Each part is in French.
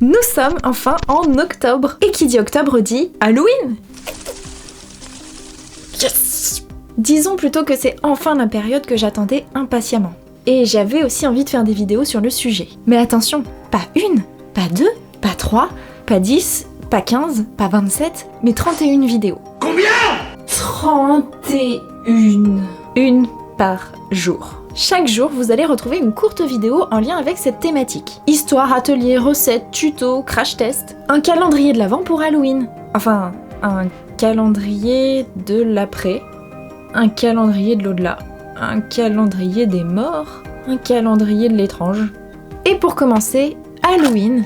Nous sommes enfin en octobre. Et qui dit octobre dit Halloween. Yes! Disons plutôt que c'est enfin la période que j'attendais impatiemment. Et j'avais aussi envie de faire des vidéos sur le sujet. Mais attention, pas une, pas deux, pas trois, pas 10, pas 15, pas 27, mais 31 vidéos. Combien? 31. Une par jour. Chaque jour, vous allez retrouver une courte vidéo en lien avec cette thématique. Histoire, atelier, recettes, tutos, crash test. Un calendrier de l'avant pour Halloween. Enfin, un calendrier de l'après. Un calendrier de l'au-delà. Un calendrier des morts. Un calendrier de l'étrange. Et pour commencer, Halloween,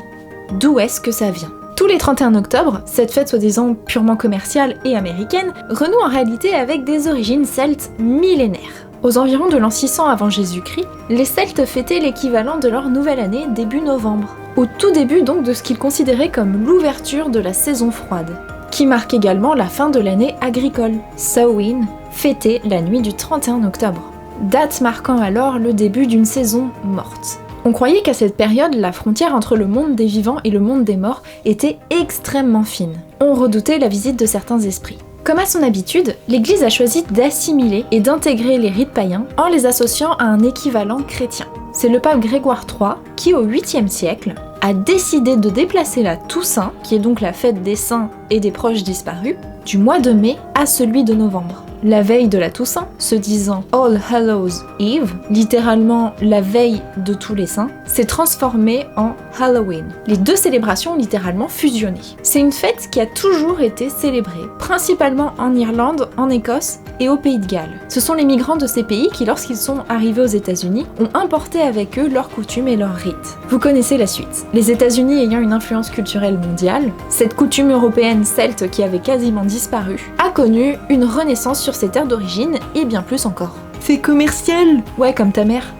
d'où est-ce que ça vient ? Tous les 31 octobre, cette fête soi-disant purement commerciale et américaine renoue en réalité avec des origines celtes millénaires. Aux environs de l'an 600 avant Jésus-Christ, les Celtes fêtaient l'équivalent de leur nouvelle année début novembre. Au tout début donc de ce qu'ils considéraient comme l'ouverture de la saison froide, qui marque également la fin de l'année agricole. Samhain, fêté la nuit du 31 octobre. Date marquant alors le début d'une saison morte. On croyait qu'à cette période, la frontière entre le monde des vivants et le monde des morts était extrêmement fine. On redoutait la visite de certains esprits. Comme à son habitude, l'Église a choisi d'assimiler et d'intégrer les rites païens en les associant à un équivalent chrétien. C'est le pape Grégoire III qui, au 8e siècle, a décidé de déplacer la Toussaint, qui est donc la fête des saints et des proches disparus, du mois de mai à celui de novembre. La veille de la Toussaint, se disant All Hallows Eve, littéralement la veille de tous les saints, s'est transformée en Halloween. Les deux célébrations ont littéralement fusionné. C'est une fête qui a toujours été célébrée, principalement en Irlande, en Écosse et au Pays de Galles. Ce sont les migrants de ces pays qui, lorsqu'ils sont arrivés aux États-Unis, ont importé avec eux leurs coutumes et leurs rites. Vous connaissez la suite. Les États-Unis ayant une influence culturelle mondiale, cette coutume européenne celte qui avait quasiment disparu a connu une renaissance sur ses terres d'origine et bien plus encore. C'est commercial! Ouais, comme ta mère.